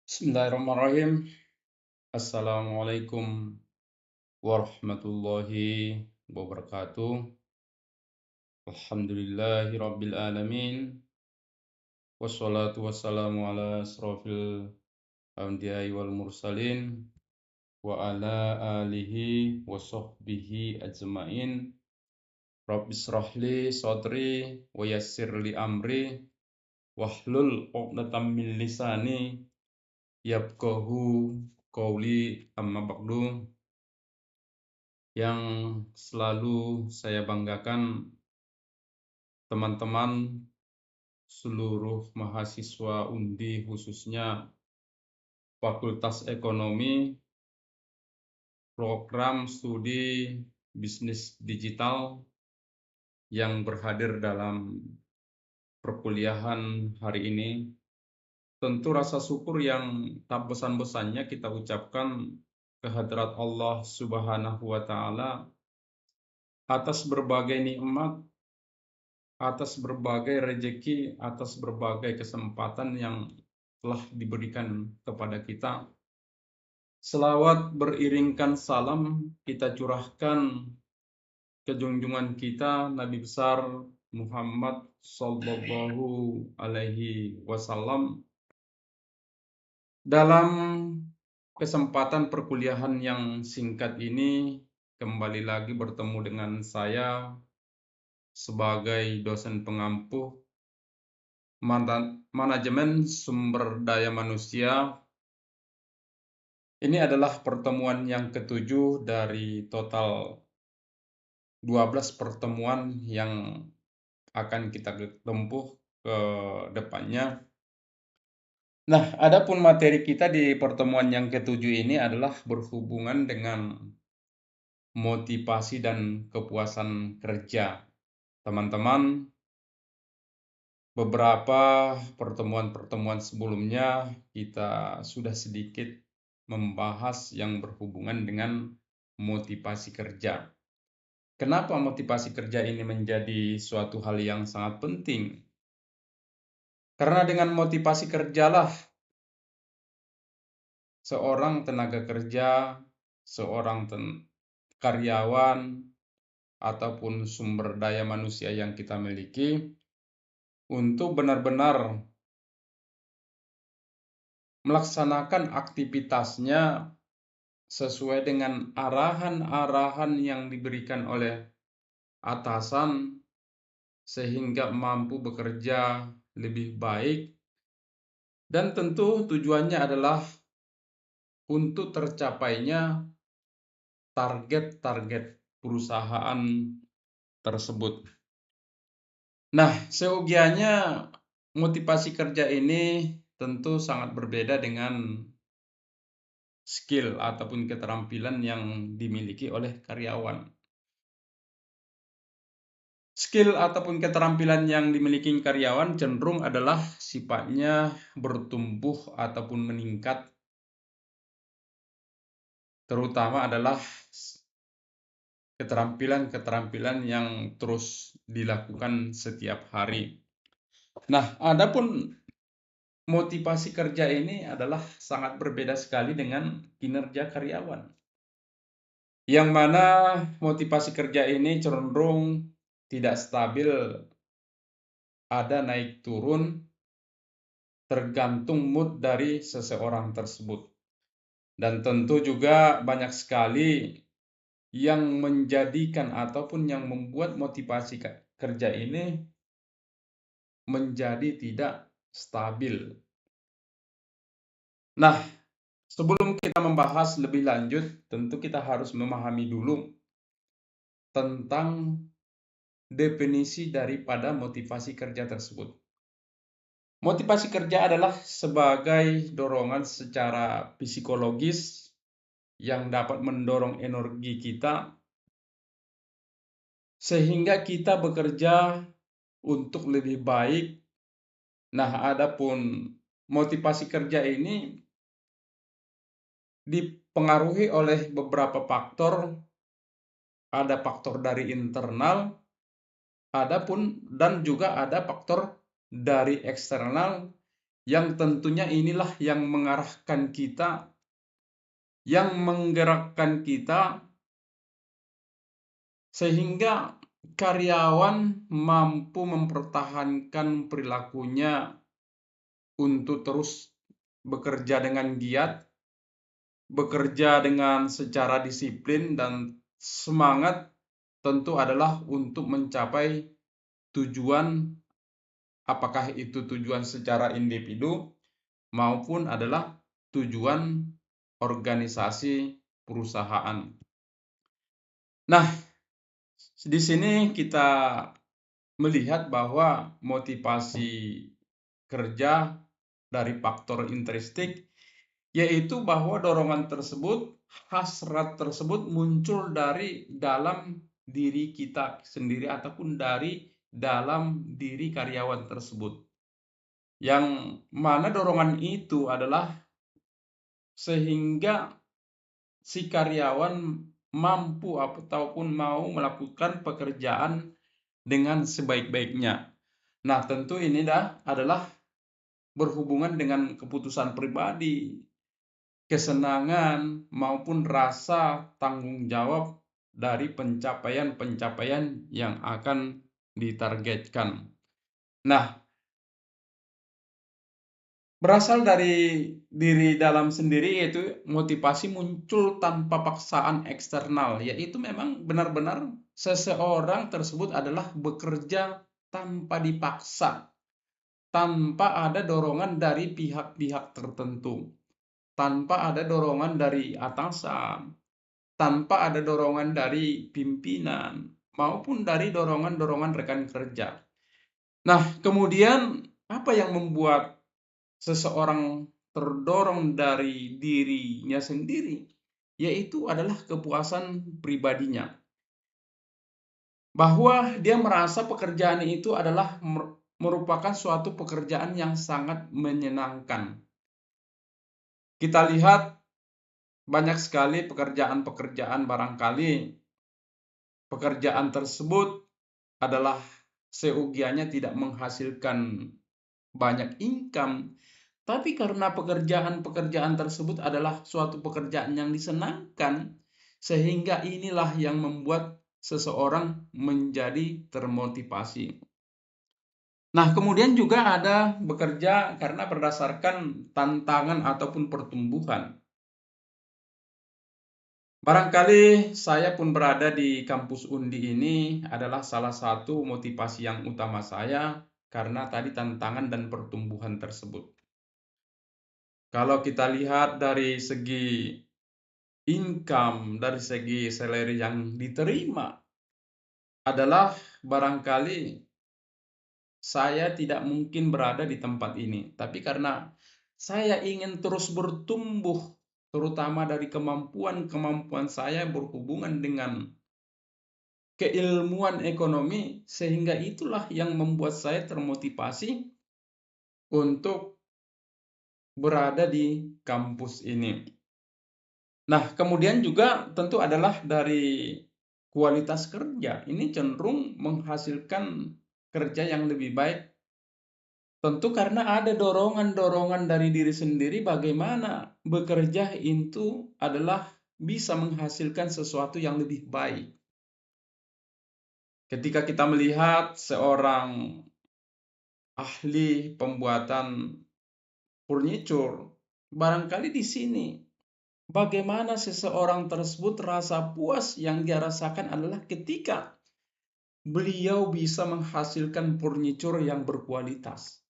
Bismillahirrahmanirrahim. Assalamualaikum warahmatullahi wabarakatuh. Alhamdulillahi rabbil alamin. Wassalatu wassalamu ala asrofil anbiya'i wal mursalin wa ala alihi wa sahbihi ajma'in. Rabbishrah li sadri wa yassir li amri wahlul 'uqdatam min lisani yafqahu qawli, amma ba'du. Yang selalu saya banggakan, teman-teman seluruh mahasiswa UNDI, khususnya Fakultas Ekonomi, program studi bisnis digital yang berhadir dalam perkuliahan hari ini. Tentu rasa syukur yang tak bosan-bosannya kita ucapkan kehadrat Allah Subhanahu wa Ta'ala atas berbagai nikmat, atas berbagai rejeki, atas berbagai kesempatan yang telah diberikan kepada kita. Selawat beriringkan salam kita curahkan ke junjungan kita Nabi besar Muhammad Sallallahu Alaihi Wasallam. Dalam kesempatan perkuliahan yang singkat ini, kembali lagi bertemu dengan saya sebagai dosen pengampu manajemen sumber daya manusia. Ini adalah pertemuan yang ketujuh dari total 12 pertemuan yang akan kita tempuh ke depannya. Nah, adapun materi kita di pertemuan yang ketujuh ini adalah berhubungan dengan motivasi dan kepuasan kerja. Teman-teman, beberapa pertemuan-pertemuan sebelumnya kita sudah sedikit membahas yang berhubungan dengan motivasi kerja. Kenapa motivasi kerja ini menjadi suatu hal yang sangat penting? Karena dengan motivasi kerjalah seorang tenaga kerja, seorang karyawan, ataupun sumber daya manusia yang kita miliki untuk benar-benar melaksanakan aktivitasnya sesuai dengan arahan-arahan yang diberikan oleh atasan, sehingga mampu bekerja lebih baik, dan tentu tujuannya adalah untuk tercapainya target-target perusahaan tersebut. Nah, seyogianya motivasi kerja ini tentu sangat berbeda dengan skill ataupun keterampilan yang dimiliki oleh karyawan. Skill ataupun keterampilan yang dimiliki karyawan cenderung adalah sifatnya bertumbuh ataupun meningkat, terutama adalah keterampilan-keterampilan yang terus dilakukan setiap hari. Nah, adapun motivasi kerja ini adalah sangat berbeda sekali dengan kinerja karyawan, yang mana motivasi kerja ini cenderung tidak stabil, ada naik turun, tergantung mood dari seseorang tersebut. Dan tentu juga banyak sekali yang menjadikan ataupun yang membuat motivasi kerja ini menjadi tidak stabil. Nah, sebelum kita membahas lebih lanjut, tentu kita harus memahami dulu tentang definisi daripada motivasi kerja tersebut. Motivasi kerja adalah sebagai dorongan secara psikologis yang dapat mendorong energi kita sehingga kita bekerja untuk lebih baik. Nah, adapun motivasi kerja ini dipengaruhi oleh beberapa faktor. Ada faktor dari internal, dan juga ada faktor dari eksternal yang tentunya inilah yang mengarahkan kita, yang menggerakkan kita, sehingga karyawan mampu mempertahankan perilakunya untuk terus bekerja dengan giat, bekerja dengan secara disiplin dan semangat, tentu adalah untuk mencapai tujuan, apakah itu tujuan secara individu maupun adalah tujuan organisasi perusahaan. Nah, di sini kita melihat bahwa motivasi kerja dari faktor intrinsik, yaitu bahwa dorongan tersebut, hasrat tersebut muncul dari dalam diri kita sendiri ataupun dari dalam diri karyawan tersebut. Yang mana dorongan itu adalah sehingga si karyawan mampu ataupun mau melakukan pekerjaan dengan sebaik-baiknya. Nah, tentu ini adalah berhubungan dengan keputusan pribadi, kesenangan, maupun rasa tanggung jawab dari pencapaian-pencapaian yang akan ditargetkan. Nah, berasal dari diri dalam sendiri, yaitu motivasi muncul tanpa paksaan eksternal, yaitu memang benar-benar seseorang tersebut adalah bekerja tanpa dipaksa, tanpa ada dorongan dari pihak-pihak tertentu, tanpa ada dorongan dari atasan, tanpa ada dorongan dari pimpinan, maupun dari dorongan-dorongan rekan kerja. Nah, kemudian apa yang membuat seseorang terdorong dari dirinya sendiri? Yaitu adalah kepuasan pribadinya. Bahwa dia merasa pekerjaan itu adalah merupakan suatu pekerjaan yang sangat menyenangkan. Kita lihat banyak sekali pekerjaan-pekerjaan, barangkali pekerjaan tersebut adalah seugianya tidak menghasilkan banyak income, tapi karena pekerjaan-pekerjaan tersebut adalah suatu pekerjaan yang disenangkan, sehingga inilah yang membuat seseorang menjadi termotivasi. Nah, kemudian juga ada bekerja karena berdasarkan tantangan ataupun pertumbuhan. Barangkali saya pun berada di kampus Undi ini adalah salah satu motivasi yang utama saya karena tadi tantangan dan pertumbuhan tersebut. Kalau kita lihat dari segi income, dari segi salary yang diterima, adalah barangkali saya tidak mungkin berada di tempat ini. Tapi karena saya ingin terus bertumbuh, terutama dari kemampuan-kemampuan saya berhubungan dengan keilmuan ekonomi, sehingga itulah yang membuat saya termotivasi untuk berada di kampus ini. Nah, kemudian juga tentu adalah dari kualitas kerja. Ini cenderung menghasilkan kerja yang lebih baik. Tentu karena ada dorongan-dorongan dari diri sendiri bagaimana bekerja itu adalah bisa menghasilkan sesuatu yang lebih baik. Ketika kita melihat seorang ahli pembuatan furniture, barangkali di sini bagaimana seseorang tersebut rasa puas yang dia rasakan adalah ketika beliau bisa menghasilkan furniture yang berkualitas.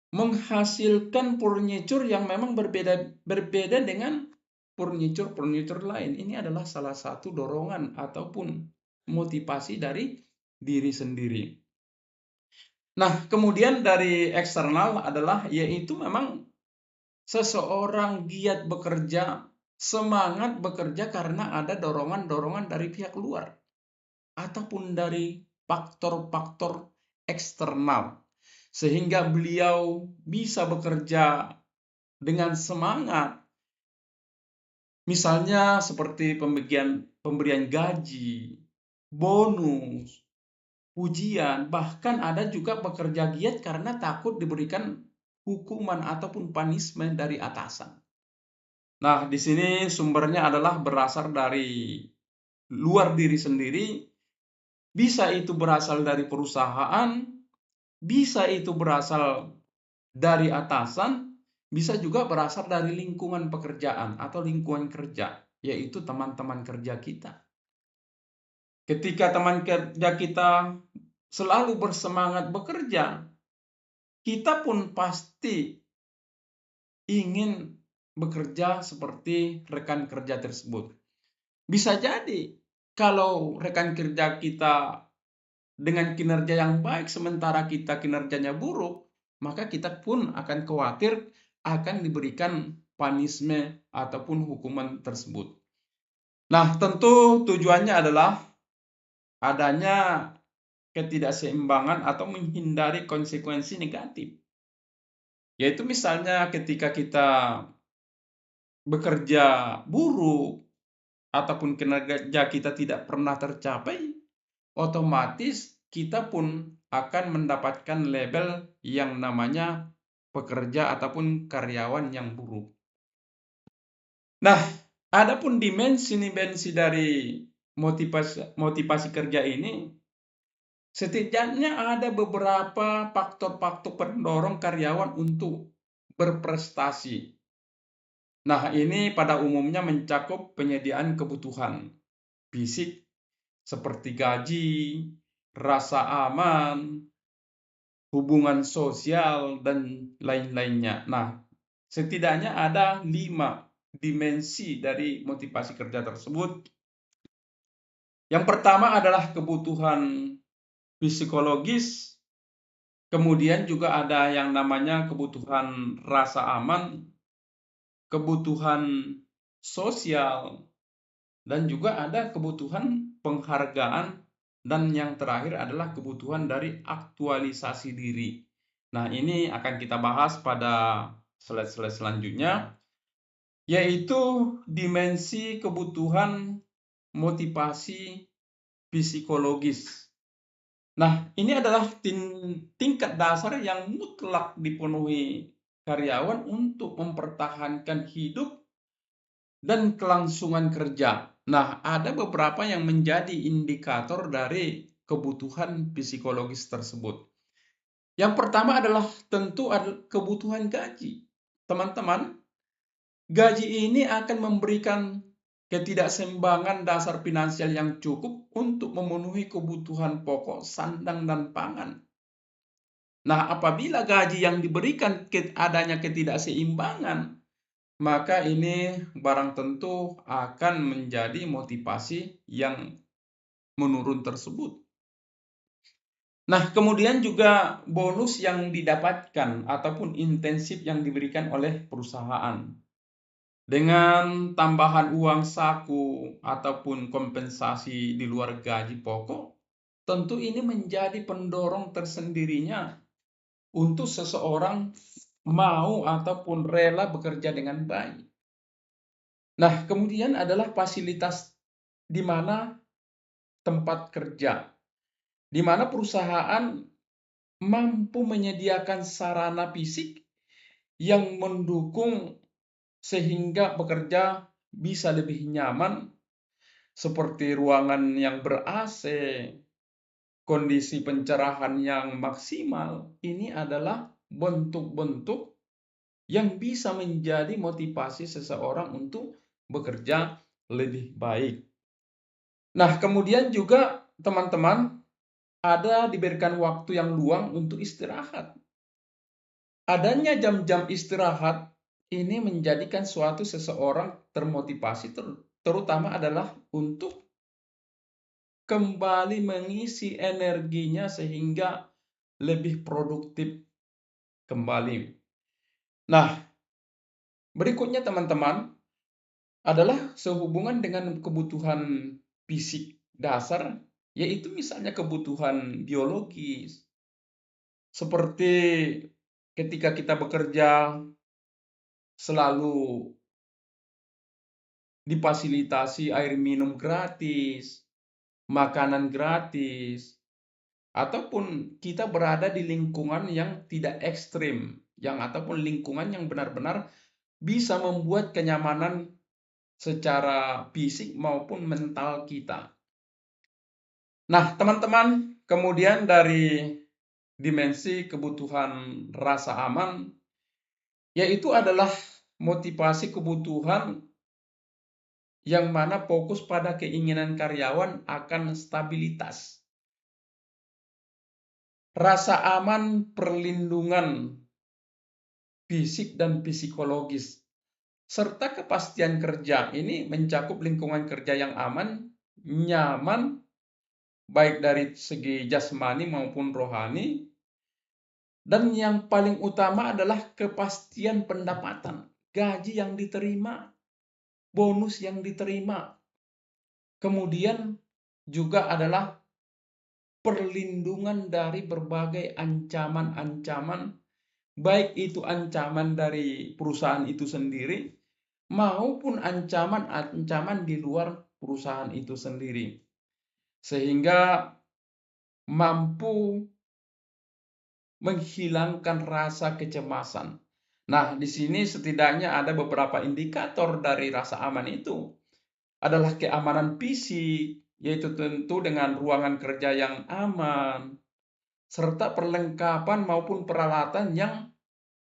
Menghasilkan furniture yang memang berbeda dengan furniture lain. Ini adalah salah satu dorongan ataupun motivasi dari diri sendiri. Nah, kemudian dari eksternal adalah yaitu memang seseorang giat bekerja, semangat bekerja karena ada dorongan-dorongan dari pihak luar ataupun dari faktor-faktor eksternal, sehingga beliau bisa bekerja dengan semangat. Misalnya seperti pemberian gaji, bonus, pujian, bahkan ada juga pekerja giat karena takut diberikan hukuman ataupun punishment dari atasan. Nah, di sini sumbernya adalah berasal dari luar diri sendiri, bisa itu berasal dari perusahaan, bisa itu berasal dari atasan, bisa juga berasal dari lingkungan pekerjaan atau lingkungan kerja, yaitu teman-teman kerja kita. Ketika teman kerja kita selalu bersemangat bekerja, kita pun pasti ingin bekerja seperti rekan kerja tersebut. Bisa jadi kalau rekan kerja kita dengan kinerja yang baik sementara kita kinerjanya buruk, maka kita pun akan khawatir akan diberikan punishment ataupun hukuman tersebut. Nah, tentu tujuannya adalah adanya ketidakseimbangan atau menghindari konsekuensi negatif. Yaitu misalnya ketika kita bekerja buruk ataupun kinerja kita tidak pernah tercapai, otomatis kita pun akan mendapatkan label yang namanya pekerja ataupun karyawan yang buruk. Nah, adapun dimensi dari motivasi kerja ini, setidaknya ada beberapa faktor-faktor pendorong karyawan untuk berprestasi. Nah, ini pada umumnya mencakup penyediaan kebutuhan fisik seperti gaji, rasa aman, hubungan sosial, dan lain-lainnya. Nah, setidaknya ada 5 dimensi dari motivasi kerja tersebut. Yang pertama adalah kebutuhan psikologis, kemudian juga ada yang namanya kebutuhan rasa aman, kebutuhan sosial, dan juga ada kebutuhan penghargaan, dan yang terakhir adalah kebutuhan dari aktualisasi diri. Nah, ini akan kita bahas pada slide-slide selanjutnya, yaitu dimensi kebutuhan motivasi psikologis. Nah, ini adalah tingkat dasar yang mutlak dipenuhi karyawan untuk mempertahankan hidup dan kelangsungan kerja. Nah, ada beberapa yang menjadi indikator dari kebutuhan psikologis tersebut. Yang pertama adalah tentu kebutuhan gaji. Teman-teman, gaji ini akan memberikan ketidakseimbangan dasar finansial yang cukup untuk memenuhi kebutuhan pokok, sandang, dan pangan. Nah, apabila gaji yang diberikan adanya ketidakseimbangan, maka ini barang tentu akan menjadi motivasi yang menurun tersebut. Nah, kemudian juga bonus yang didapatkan ataupun intensif yang diberikan oleh perusahaan. Dengan tambahan uang saku ataupun kompensasi di luar gaji pokok, tentu ini menjadi pendorong tersendirinya untuk seseorang mau ataupun rela bekerja dengan baik. Nah, kemudian adalah fasilitas di mana tempat kerja, di mana perusahaan mampu menyediakan sarana fisik yang mendukung sehingga bekerja bisa lebih nyaman, seperti ruangan yang ber-AC, kondisi pencerahan yang maksimal. Ini adalah bentuk-bentuk yang bisa menjadi motivasi seseorang untuk bekerja lebih baik. Nah, kemudian juga teman-teman ada diberikan waktu yang luang untuk istirahat. Adanya jam-jam istirahat ini menjadikan suatu seseorang termotivasi, terutama adalah untuk kembali mengisi energinya sehingga lebih produktif kembali. Nah, berikutnya teman-teman adalah sehubungan dengan kebutuhan fisik dasar, yaitu misalnya kebutuhan biologis, seperti ketika kita bekerja selalu difasilitasi air minum gratis, makanan gratis, ataupun kita berada di lingkungan yang tidak ekstrim, ataupun lingkungan yang benar-benar bisa membuat kenyamanan secara fisik maupun mental kita. Nah, teman-teman, kemudian dari dimensi kebutuhan rasa aman, yaitu adalah motivasi kebutuhan yang mana fokus pada keinginan karyawan akan stabilitas. Rasa aman, perlindungan fisik dan psikologis, serta kepastian kerja ini mencakup lingkungan kerja yang aman, nyaman, baik dari segi jasmani maupun rohani, dan yang paling utama adalah kepastian pendapatan, gaji yang diterima, bonus yang diterima, kemudian juga adalah perlindungan dari berbagai ancaman-ancaman, baik itu ancaman dari perusahaan itu sendiri maupun ancaman-ancaman di luar perusahaan itu sendiri, sehingga mampu menghilangkan rasa kecemasan. Nah, di sini setidaknya ada beberapa indikator dari rasa aman itu. Adalah keamanan fisik, yaitu tentu dengan ruangan kerja yang aman, serta perlengkapan maupun peralatan yang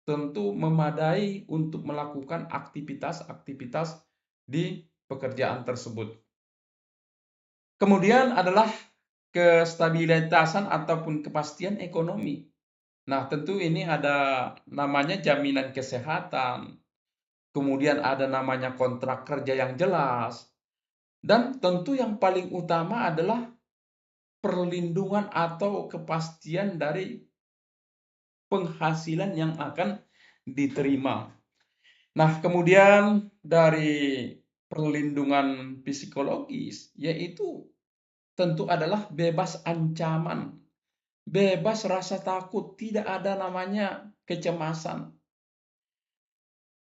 tentu memadai untuk melakukan aktivitas-aktivitas di pekerjaan tersebut. Kemudian adalah kestabilitasan ataupun kepastian ekonomi. Nah, tentu ini ada namanya jaminan kesehatan, kemudian ada namanya kontrak kerja yang jelas, dan tentu yang paling utama adalah perlindungan atau kepastian dari penghasilan yang akan diterima. Nah, kemudian dari perlindungan psikologis, yaitu tentu adalah bebas ancaman, bebas rasa takut, tidak ada namanya kecemasan.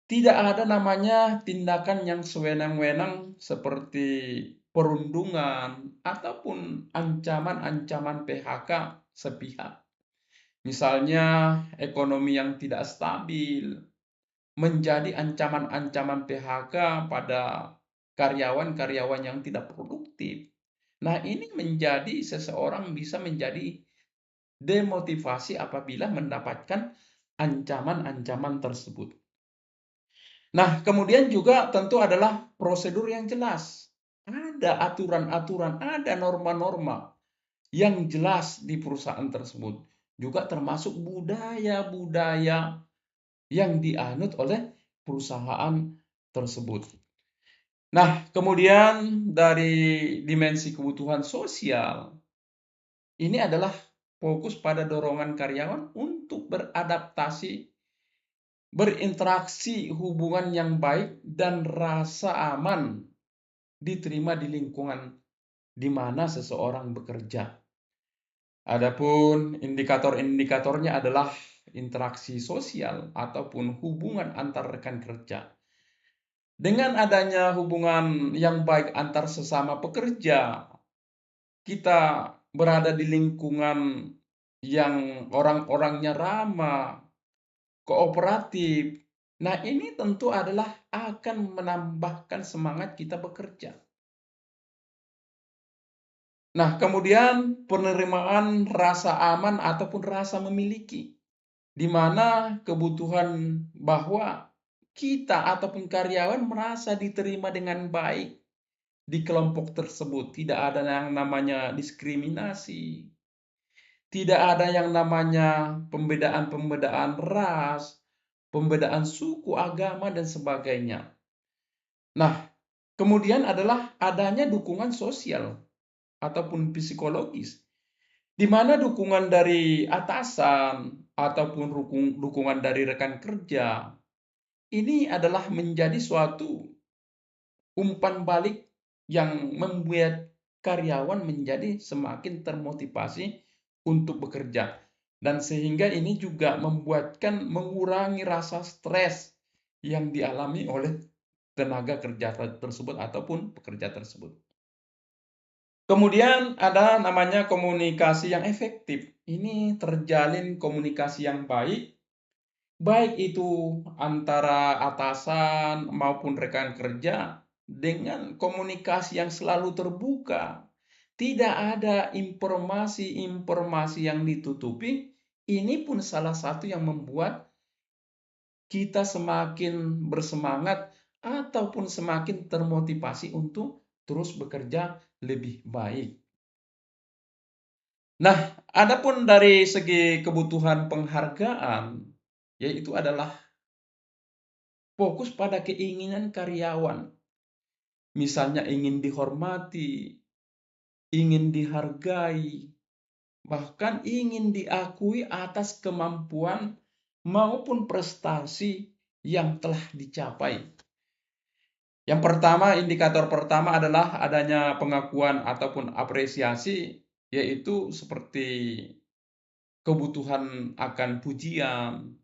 Tidak ada namanya tindakan yang sewenang-wenang seperti perundungan ataupun ancaman-ancaman PHK sepihak. Misalnya ekonomi yang tidak stabil menjadi ancaman-ancaman PHK pada karyawan-karyawan yang tidak produktif. Nah, ini menjadi seseorang bisa menjadi demotivasi apabila mendapatkan ancaman-ancaman tersebut. Nah, kemudian juga tentu adalah prosedur yang jelas. Ada aturan-aturan, ada norma-norma yang jelas di perusahaan tersebut. Juga termasuk budaya-budaya yang dianut oleh perusahaan tersebut. Nah, kemudian dari dimensi kebutuhan sosial, ini adalah fokus pada dorongan karyawan untuk beradaptasi, berinteraksi, hubungan yang baik, dan rasa aman diterima di lingkungan di mana seseorang bekerja. Adapun indikator-indikatornya adalah interaksi sosial ataupun hubungan antar rekan kerja. Dengan adanya hubungan yang baik antar sesama pekerja, kita berada di lingkungan yang orang-orangnya ramah, kooperatif. Nah, ini tentu adalah akan menambahkan semangat kita bekerja. Nah, kemudian penerimaan rasa aman ataupun rasa memiliki, di mana kebutuhan bahwa kita ataupun karyawan merasa diterima dengan baik di kelompok tersebut. Tidak ada yang namanya diskriminasi, tidak ada yang namanya pembedaan-pembedaan ras, pembedaan suku, agama, dan sebagainya. Nah, kemudian adalah adanya dukungan sosial ataupun psikologis, di mana dukungan dari atasan ataupun dukungan dari rekan kerja ini adalah menjadi suatu umpan balik yang membuat karyawan menjadi semakin termotivasi untuk bekerja. Dan sehingga ini juga mengurangi rasa stres yang dialami oleh tenaga kerja tersebut ataupun pekerja tersebut. Kemudian ada namanya komunikasi yang efektif. Ini terjalin komunikasi yang baik baik itu antara atasan maupun rekan kerja, dengan komunikasi yang selalu terbuka. Tidak ada informasi-informasi yang ditutupi. Ini pun salah satu yang membuat kita semakin bersemangat ataupun semakin termotivasi untuk terus bekerja lebih baik. Nah, adapun dari segi kebutuhan penghargaan, yaitu adalah fokus pada keinginan karyawan. Misalnya ingin dihormati, ingin dihargai, bahkan ingin diakui atas kemampuan maupun prestasi yang telah dicapai. Yang pertama, indikator pertama adalah adanya pengakuan ataupun apresiasi, yaitu seperti kebutuhan akan pujian,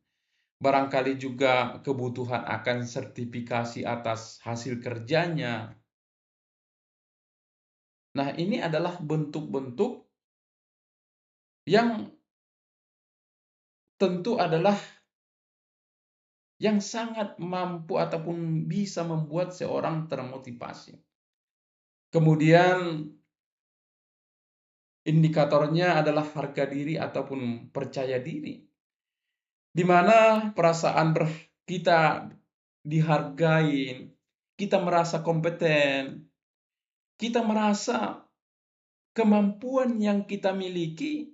barangkali juga kebutuhan akan sertifikasi atas hasil kerjanya. Nah, ini adalah bentuk-bentuk yang tentu adalah yang sangat mampu ataupun bisa membuat seorang termotivasi. Kemudian indikatornya adalah harga diri ataupun percaya diri, di mana perasaan kita dihargai, kita merasa kompeten, kita merasa kemampuan yang kita miliki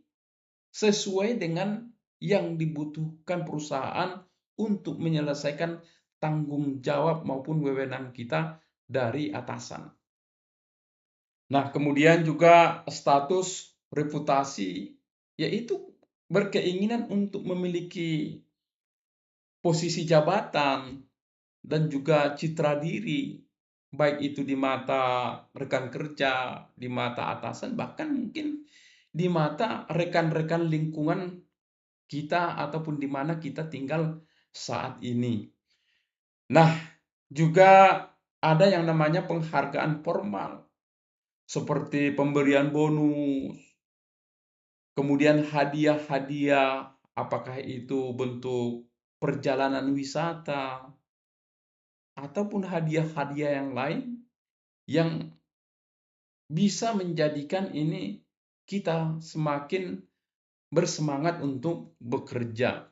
sesuai dengan yang dibutuhkan perusahaan untuk menyelesaikan tanggung jawab maupun wewenang kita dari atasan. Nah, kemudian juga status reputasi, yaitu berkeinginan untuk memiliki posisi jabatan dan juga citra diri, baik itu di mata rekan kerja, di mata atasan, bahkan mungkin di mata rekan-rekan lingkungan kita ataupun di mana kita tinggal saat ini. Nah, juga ada yang namanya penghargaan formal, seperti pemberian bonus, kemudian hadiah-hadiah, apakah itu bentuk perjalanan wisata, ataupun hadiah-hadiah yang lain yang bisa menjadikan ini kita semakin bersemangat untuk bekerja.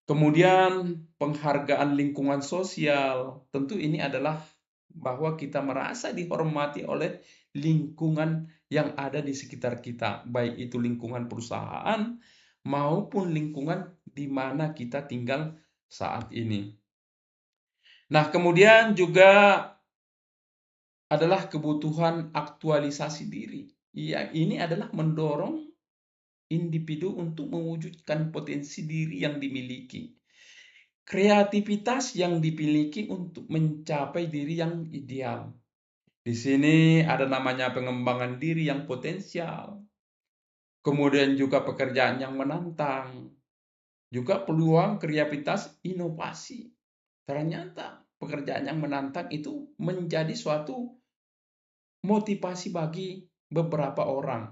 Kemudian penghargaan lingkungan sosial, tentu ini adalah bahwa kita merasa dihormati oleh lingkungan yang ada di sekitar kita, baik itu lingkungan perusahaan maupun lingkungan di mana kita tinggal saat ini. Nah, kemudian juga adalah kebutuhan aktualisasi diri. Ya, ini adalah mendorong individu untuk mewujudkan potensi diri yang dimiliki. Kreativitas yang dimiliki untuk mencapai diri yang ideal. Di sini ada namanya pengembangan diri yang potensial, kemudian juga pekerjaan yang menantang, juga peluang kreativitas inovasi. Ternyata pekerjaan yang menantang itu menjadi suatu motivasi bagi beberapa orang.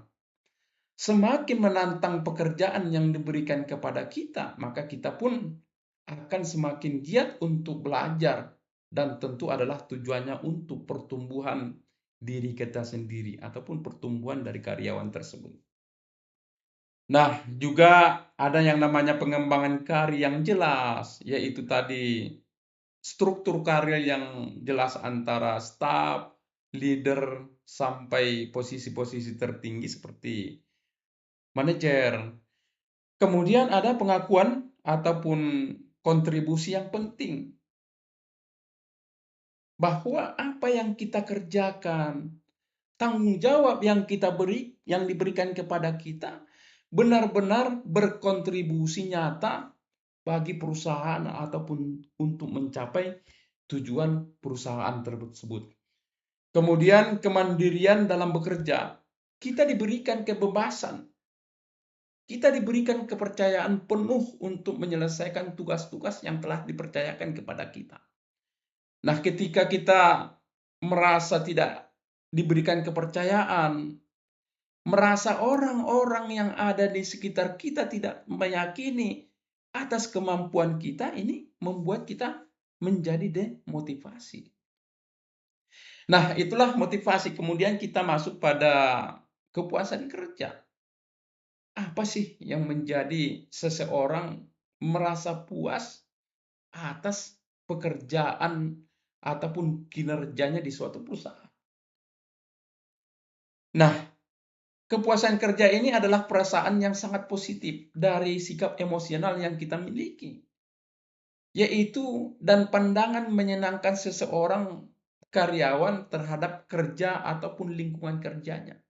Semakin menantang pekerjaan yang diberikan kepada kita, maka kita pun akan semakin giat untuk belajar, dan tentu adalah tujuannya untuk pertumbuhan diri kita sendiri ataupun pertumbuhan dari karyawan tersebut. Nah, juga ada yang namanya pengembangan karir yang jelas, yaitu tadi struktur karir yang jelas antara staf, leader, sampai posisi-posisi tertinggi seperti manajer. Kemudian ada pengakuan ataupun kontribusi yang penting, bahwa apa yang kita kerjakan, tanggung jawab yang yang diberikan kepada kita benar-benar berkontribusi nyata bagi perusahaan ataupun untuk mencapai tujuan perusahaan tersebut. Kemudian kemandirian dalam bekerja. Kita diberikan kebebasan. Kita diberikan kepercayaan penuh untuk menyelesaikan tugas-tugas yang telah dipercayakan kepada kita. Nah, ketika kita merasa tidak diberikan kepercayaan, merasa orang-orang yang ada di sekitar kita tidak meyakini atas kemampuan kita ini membuat kita menjadi demotivasi. Nah, itulah motivasi. Kemudian kita masuk pada kepuasan kerja. Apa sih yang menjadi seseorang merasa puas atas pekerjaan ataupun kinerjanya di suatu perusahaan? Nah, kepuasan kerja ini adalah perasaan yang sangat positif dari sikap emosional yang kita miliki, yaitu dan pandangan menyenangkan seseorang karyawan terhadap kerja ataupun lingkungan kerjanya.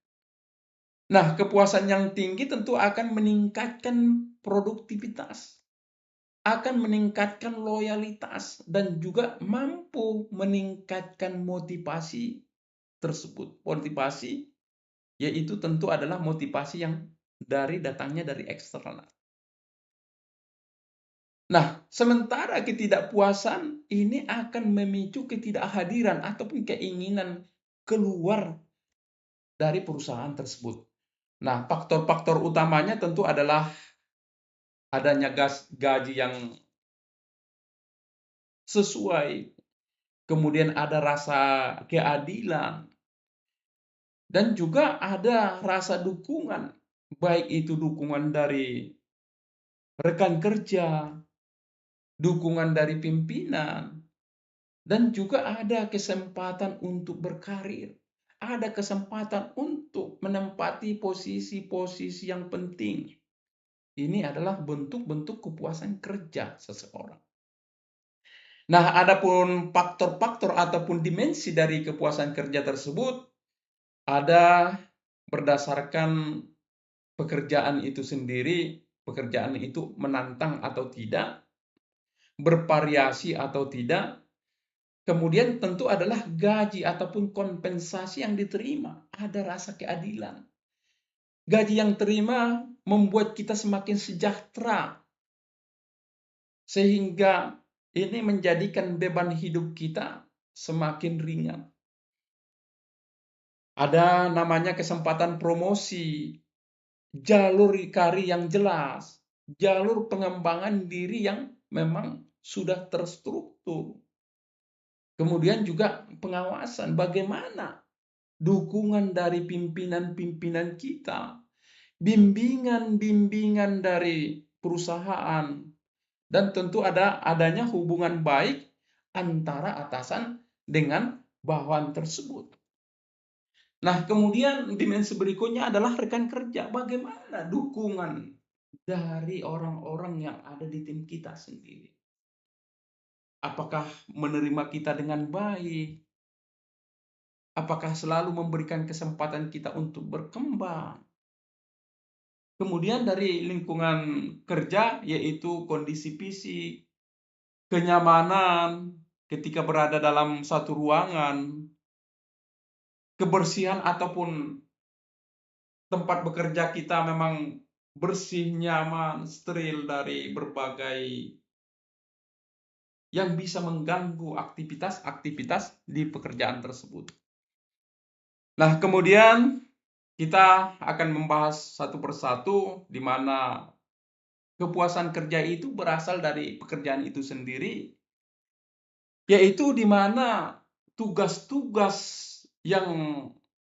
Nah, kepuasan yang tinggi tentu akan meningkatkan produktivitas, akan meningkatkan loyalitas, dan juga mampu meningkatkan motivasi tersebut. Motivasi yaitu tentu adalah motivasi yang datangnya dari eksternal. Nah, sementara ketidakpuasan ini akan memicu ketidakhadiran ataupun keinginan keluar dari perusahaan tersebut. Nah, faktor-faktor utamanya tentu adalah adanya gaji yang sesuai, kemudian ada rasa keadilan, dan juga ada rasa dukungan, baik itu dukungan dari rekan kerja, dukungan dari pimpinan, dan juga ada kesempatan untuk berkarir. Ada kesempatan untuk menempati posisi-posisi yang penting. Ini adalah bentuk-bentuk kepuasan kerja seseorang. Nah, adapun faktor-faktor ataupun dimensi dari kepuasan kerja tersebut ada berdasarkan pekerjaan itu sendiri, pekerjaan itu menantang atau tidak, bervariasi atau tidak. Kemudian tentu adalah gaji ataupun kompensasi yang diterima. Ada rasa keadilan. Gaji yang terima membuat kita semakin sejahtera, sehingga ini menjadikan beban hidup kita semakin ringan. Ada namanya kesempatan promosi, jalur karir yang jelas, jalur pengembangan diri yang memang sudah terstruktur. Kemudian juga pengawasan, bagaimana dukungan dari pimpinan-pimpinan kita, bimbingan-bimbingan dari perusahaan, dan tentu adanya hubungan baik antara atasan dengan bawahan tersebut. Nah, kemudian dimensi berikutnya adalah rekan kerja. Bagaimana dukungan dari orang-orang yang ada di tim kita sendiri? Apakah menerima kita dengan baik? Apakah selalu memberikan kesempatan kita untuk berkembang? Kemudian dari lingkungan kerja, yaitu kondisi fisik, kenyamanan ketika berada dalam satu ruangan, kebersihan ataupun tempat bekerja kita memang bersih, nyaman, steril dari berbagai yang bisa mengganggu aktivitas-aktivitas di pekerjaan tersebut. Nah, kemudian kita akan membahas satu persatu di mana kepuasan kerja itu berasal dari pekerjaan itu sendiri, yaitu di mana tugas-tugas yang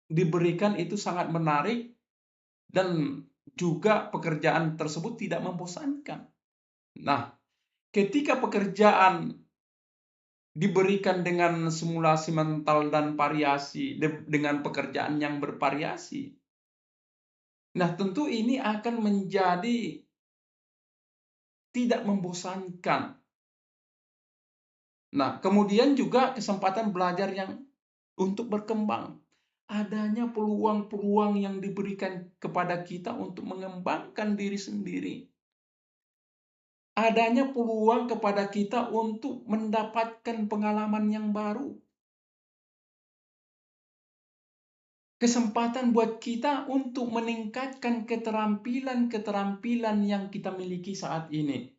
diberikan itu sangat menarik dan juga pekerjaan tersebut tidak membosankan. Nah, ketika pekerjaan diberikan dengan simulasi mental dan variasi dengan pekerjaan yang bervariasi, nah tentu ini akan menjadi tidak membosankan. Nah, kemudian juga kesempatan belajar yang untuk berkembang. Adanya peluang-peluang yang diberikan kepada kita untuk mengembangkan diri sendiri. Adanya peluang kepada kita untuk mendapatkan pengalaman yang baru. Kesempatan buat kita untuk meningkatkan keterampilan-keterampilan yang kita miliki saat ini.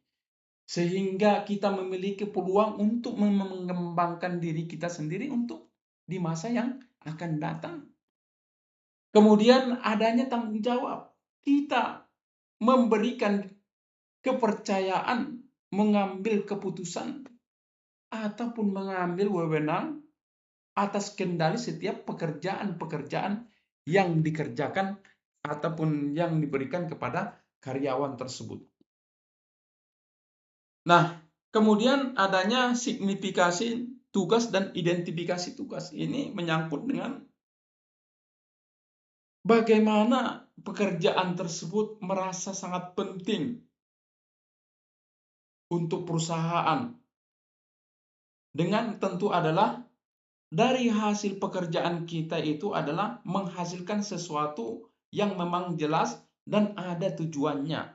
Sehingga kita memiliki peluang untuk mengembangkan diri kita sendiri untuk di masa yang akan datang. Kemudian adanya tanggung jawab. Kita memberikan kepercayaan mengambil keputusan ataupun mengambil wewenang atas kendali setiap pekerjaan-pekerjaan yang dikerjakan ataupun yang diberikan kepada karyawan tersebut. Nah, kemudian adanya signifikasi tugas dan identifikasi tugas. Ini menyangkut dengan bagaimana pekerjaan tersebut merasa sangat penting untuk perusahaan. Dengan tentu adalah dari hasil pekerjaan kita itu adalah menghasilkan sesuatu yang memang jelas dan ada tujuannya.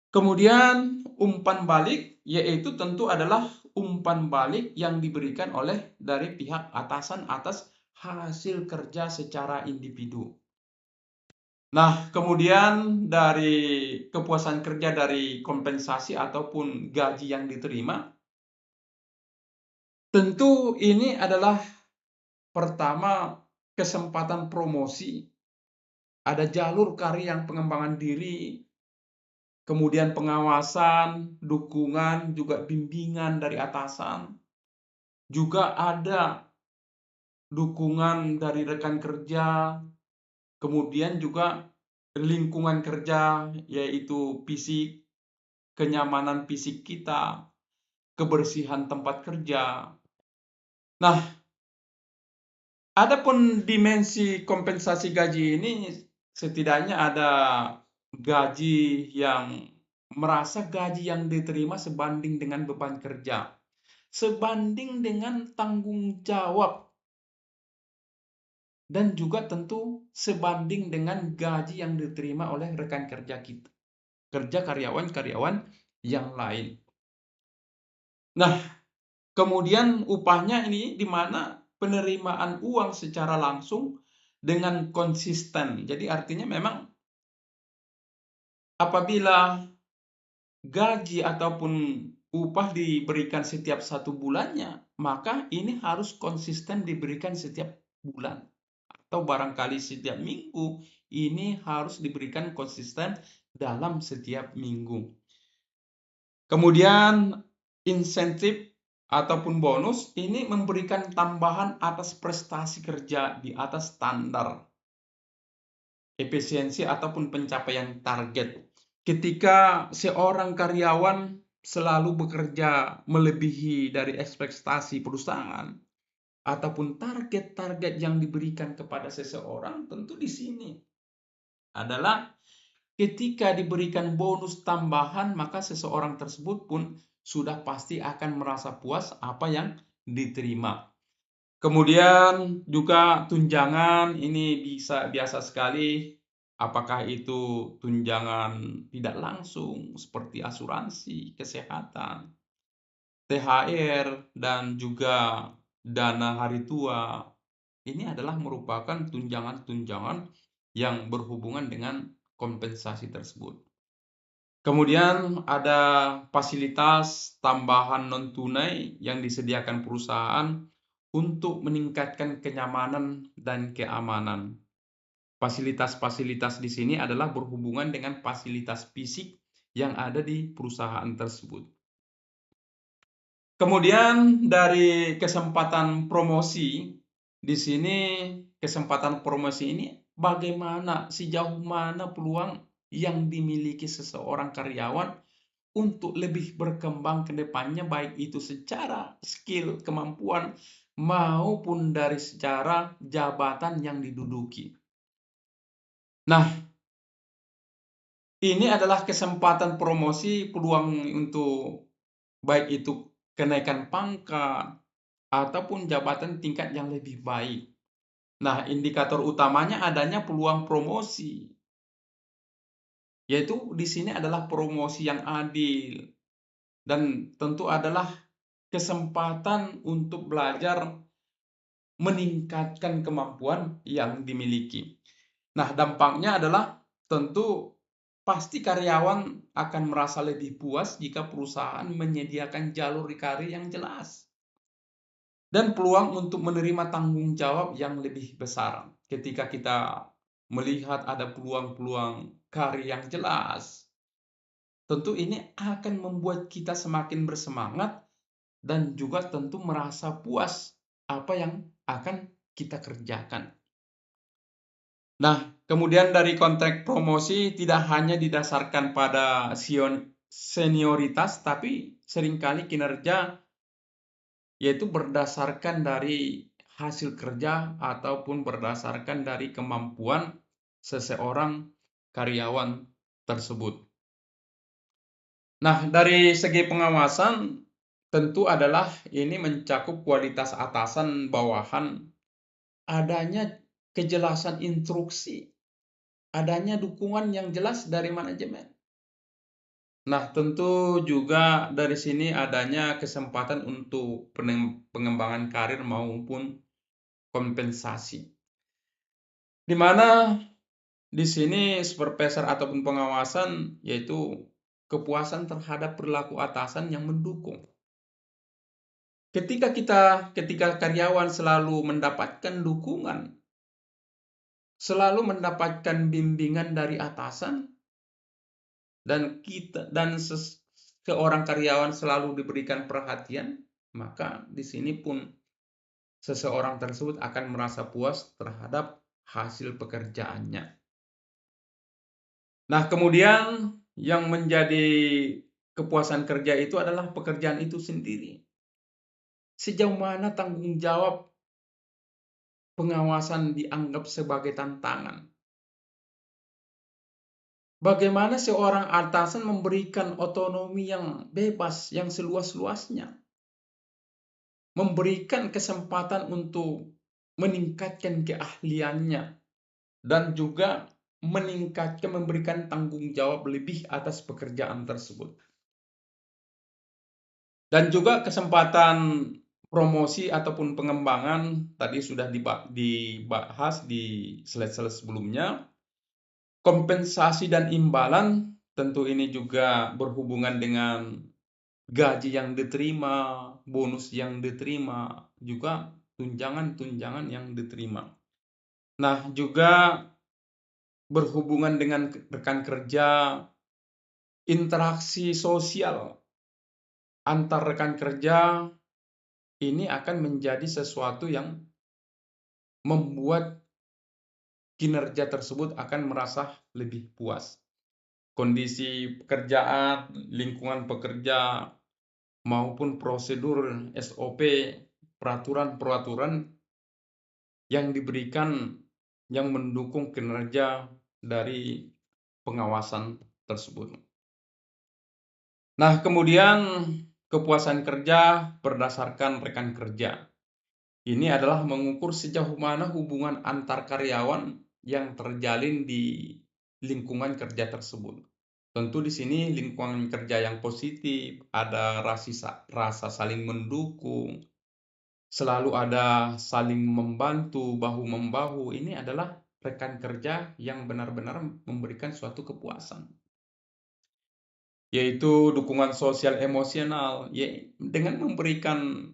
Kemudian umpan balik, yaitu tentu adalah umpan balik yang diberikan oleh dari pihak atasan atas hasil kerja secara individu. Nah, kemudian dari kepuasan kerja dari kompensasi ataupun gaji yang diterima, tentu ini adalah pertama kesempatan promosi, ada jalur karir yang pengembangan diri, kemudian pengawasan, dukungan, juga bimbingan dari atasan. Juga ada dukungan dari rekan kerja, kemudian juga lingkungan kerja, yaitu fisik, kenyamanan fisik kita, kebersihan tempat kerja. Nah, adapun dimensi kompensasi gaji ini, setidaknya ada gaji yang merasa gaji yang diterima sebanding dengan beban kerja, sebanding dengan tanggung jawab, dan juga tentu sebanding dengan gaji yang diterima oleh rekan kerja kita, kerja karyawan-karyawan yang lain. Nah, kemudian upahnya ini di mana penerimaan uang secara langsung dengan konsisten. Jadi artinya memang apabila gaji ataupun upah diberikan setiap 1 bulannya, maka ini harus konsisten diberikan setiap bulan. Atau barangkali setiap minggu, ini harus diberikan konsisten dalam setiap minggu. Kemudian insentif ataupun bonus ini memberikan tambahan atas prestasi kerja di atas standar efisiensi ataupun pencapaian target. Ketika seorang karyawan selalu bekerja melebihi dari ekspektasi perusahaan ataupun target-target yang diberikan kepada seseorang, tentu di sini adalah ketika diberikan bonus tambahan, maka seseorang tersebut pun sudah pasti akan merasa puas apa yang diterima. Kemudian juga tunjangan ini bisa biasa sekali, apakah itu tunjangan tidak langsung seperti asuransi, kesehatan, THR, dan juga dana hari tua. Ini adalah merupakan tunjangan-tunjangan yang berhubungan dengan kompensasi tersebut. Kemudian ada fasilitas tambahan non-tunai yang disediakan perusahaan untuk meningkatkan kenyamanan dan keamanan. Fasilitas-fasilitas di sini adalah berhubungan dengan fasilitas fisik yang ada di perusahaan tersebut. Kemudian dari kesempatan promosi, di sini kesempatan promosi ini bagaimana, sejauh mana peluang yang dimiliki seseorang karyawan untuk lebih berkembang ke depannya, baik itu secara skill, kemampuan, maupun dari secara jabatan yang diduduki. Nah, ini adalah kesempatan promosi, peluang untuk baik itu kenaikan pangkat ataupun jabatan tingkat yang lebih baik. Nah, indikator utamanya adanya peluang promosi, yaitu di sini adalah promosi yang adil dan tentu adalah kesempatan untuk belajar meningkatkan kemampuan yang dimiliki. Nah, dampaknya adalah tentu pasti karyawan akan merasa lebih puas jika perusahaan menyediakan jalur karir yang jelas dan peluang untuk menerima tanggung jawab yang lebih besar. Ketika kita melihat ada peluang-peluang karir yang jelas, tentu ini akan membuat kita semakin bersemangat dan juga tentu merasa puas apa yang akan kita kerjakan. Nah, kemudian dari kontrak promosi tidak hanya didasarkan pada senioritas, tapi seringkali kinerja yaitu berdasarkan dari hasil kerja ataupun berdasarkan dari kemampuan seseorang karyawan tersebut. Nah, dari segi pengawasan tentu adalah ini mencakup kualitas atasan bawahan, adanya kejelasan instruksi, adanya dukungan yang jelas dari manajemen. Nah, tentu juga dari sini adanya kesempatan untuk pengembangan karir maupun kompensasi. Di mana di sini supervisor ataupun pengawasan yaitu kepuasan terhadap perilaku atasan yang mendukung. Ketika karyawan selalu mendapatkan dukungan, selalu mendapatkan bimbingan dari atasan, dan seorang karyawan selalu diberikan perhatian, maka di sini pun seseorang tersebut akan merasa puas terhadap hasil pekerjaannya. Nah, kemudian yang menjadi kepuasan kerja itu adalah pekerjaan itu sendiri. Sejauh mana tanggung jawab pengawasan dianggap sebagai tantangan? Bagaimana seorang atasan memberikan otonomi yang bebas, yang seluas-luasnya, memberikan kesempatan untuk meningkatkan keahliannya, dan juga memberikan tanggung jawab lebih atas pekerjaan tersebut. Dan juga kesempatan promosi ataupun pengembangan tadi sudah dibahas di slide-slide sebelumnya. Kompensasi dan imbalan tentu ini juga berhubungan dengan gaji yang diterima, bonus yang diterima, juga tunjangan-tunjangan yang diterima. Nah, juga berhubungan dengan rekan kerja, interaksi sosial antar rekan kerja ini akan menjadi sesuatu yang membuat kinerja tersebut akan merasa lebih puas. Kondisi pekerjaan, lingkungan pekerja, maupun prosedur SOP, peraturan-peraturan yang diberikan yang mendukung kinerja dari pengawasan tersebut. Nah, kemudian kepuasan kerja berdasarkan rekan kerja. Ini adalah mengukur sejauh mana hubungan antar karyawan yang terjalin di lingkungan kerja tersebut. Tentu di sini lingkungan kerja yang positif, ada rasa saling mendukung, selalu ada saling membantu, bahu-membahu. Ini adalah rekan kerja yang benar-benar memberikan suatu kepuasan. Yaitu dukungan sosial emosional, dengan memberikan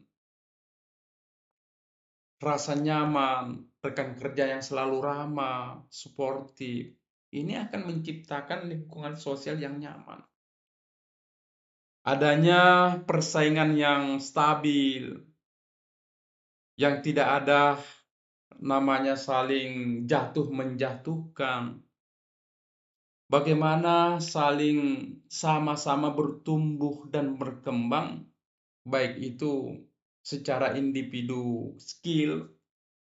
rasa nyaman, rekan kerja yang selalu ramah, suportif. Ini akan menciptakan lingkungan sosial yang nyaman. Adanya persaingan yang stabil, yang tidak ada namanya saling jatuh menjatuhkan. Bagaimana saling sama-sama bertumbuh dan berkembang, baik itu secara individu skill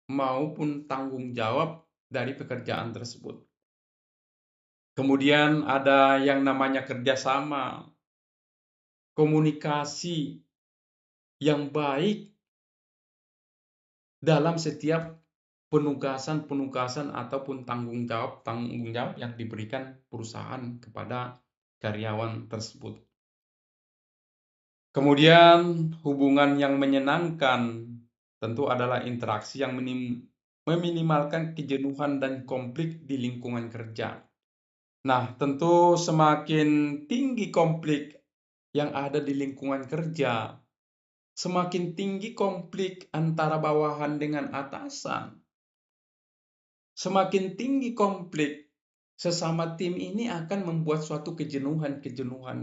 maupun tanggung jawab dari pekerjaan tersebut. Kemudian ada yang namanya kerjasama, komunikasi yang baik dalam setiap penugasan ataupun tanggung jawab yang diberikan perusahaan kepada karyawan tersebut. Kemudian hubungan yang menyenangkan tentu adalah interaksi yang meminimalkan kejenuhan dan konflik di lingkungan kerja. Nah, tentu semakin tinggi konflik yang ada di lingkungan kerja, semakin tinggi konflik antara bawahan dengan atasan, semakin tinggi konflik sesama tim ini akan membuat suatu kejenuhan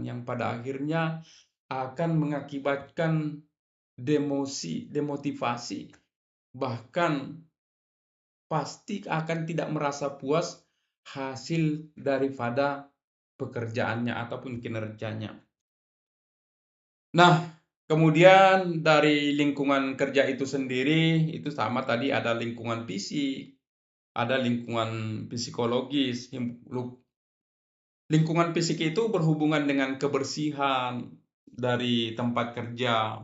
yang pada akhirnya akan mengakibatkan demotivasi, bahkan pasti akan tidak merasa puas hasil daripada pekerjaannya ataupun kinerjanya. Nah, kemudian dari lingkungan kerja itu sendiri, itu sama tadi ada lingkungan fisik, ada lingkungan psikologis. Lingkungan fisik itu berhubungan dengan kebersihan dari tempat kerja,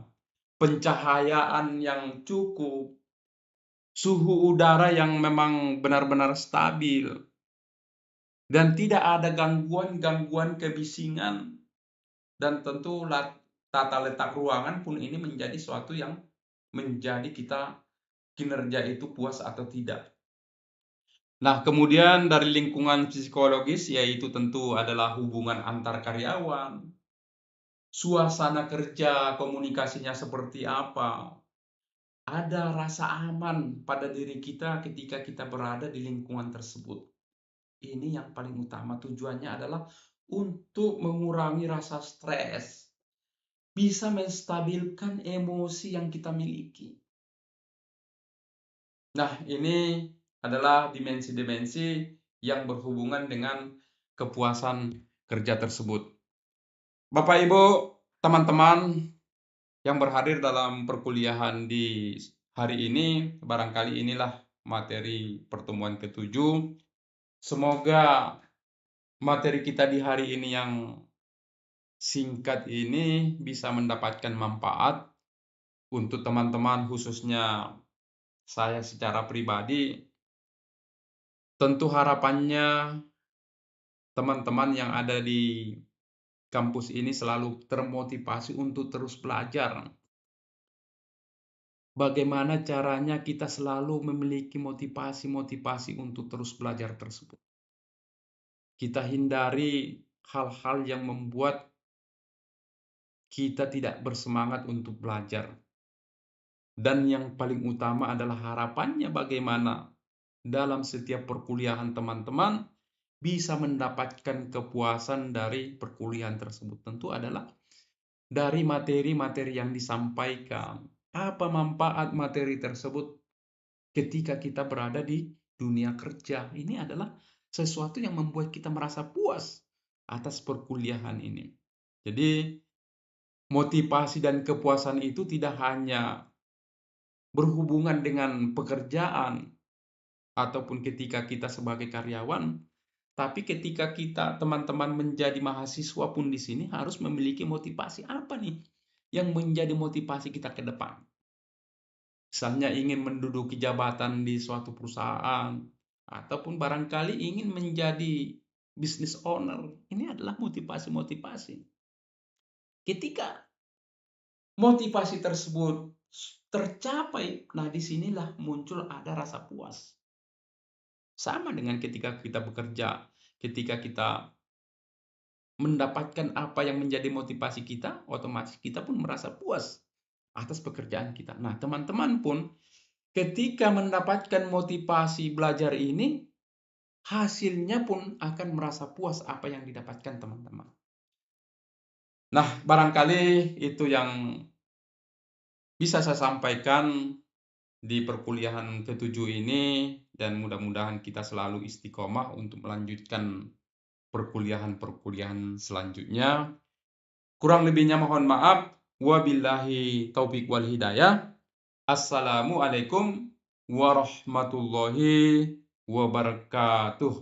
pencahayaan yang cukup, suhu udara yang memang benar-benar stabil, dan tidak ada gangguan-gangguan kebisingan, dan tentu tata letak ruangan pun ini menjadi suatu yang menjadi kita kinerja itu puas atau tidak. Nah, kemudian dari lingkungan psikologis yaitu tentu adalah hubungan antar karyawan, suasana kerja, komunikasinya seperti apa, ada rasa aman pada diri kita ketika kita berada di lingkungan tersebut. Ini yang paling utama, tujuannya adalah untuk mengurangi rasa stres, bisa menstabilkan emosi yang kita miliki. Nah, ini adalah dimensi-dimensi yang berhubungan dengan kepuasan kerja tersebut. Bapak, Ibu, teman-teman yang berhadir dalam perkuliahan di hari ini, barangkali inilah materi pertemuan ke-7. Semoga materi kita di hari ini yang singkat ini bisa mendapatkan manfaat untuk teman-teman, khususnya saya secara pribadi. Tentu harapannya teman-teman yang ada di kampus ini selalu termotivasi untuk terus belajar. Bagaimana caranya kita selalu memiliki motivasi untuk terus belajar tersebut. Kita hindari hal-hal yang membuat kita tidak bersemangat untuk belajar. Dan yang paling utama adalah harapannya bagaimana dalam setiap perkuliahan teman-teman bisa mendapatkan kepuasan dari perkuliahan tersebut. Tentu adalah dari materi-materi yang disampaikan. Apa manfaat materi tersebut ketika kita berada di dunia kerja? Ini adalah sesuatu yang membuat kita merasa puas atas perkuliahan ini. Jadi, motivasi dan kepuasan itu tidak hanya berhubungan dengan pekerjaan ataupun ketika kita sebagai karyawan, tapi ketika kita teman-teman menjadi mahasiswa pun di sini harus memiliki motivasi apa nih yang menjadi motivasi kita ke depan. Misalnya ingin menduduki jabatan di suatu perusahaan ataupun barangkali ingin menjadi business owner. Ini adalah motivasi-motivasi. Ketika motivasi tersebut tercapai, nah disinilah muncul ada rasa puas. Sama dengan ketika kita bekerja, ketika kita mendapatkan apa yang menjadi motivasi kita, otomatis kita pun merasa puas atas pekerjaan kita. Nah, teman-teman pun ketika mendapatkan motivasi belajar ini, hasilnya pun akan merasa puas apa yang didapatkan teman-teman. Nah, barangkali itu yang bisa saya sampaikan di perkuliahan ke-7 ini, dan mudah-mudahan kita selalu istiqomah untuk melanjutkan perkuliahan-perkuliahan selanjutnya. Kurang lebihnya mohon maaf. Wabillahi taufiq wal hidayah. Assalamualaikum warahmatullahi wabarakatuh.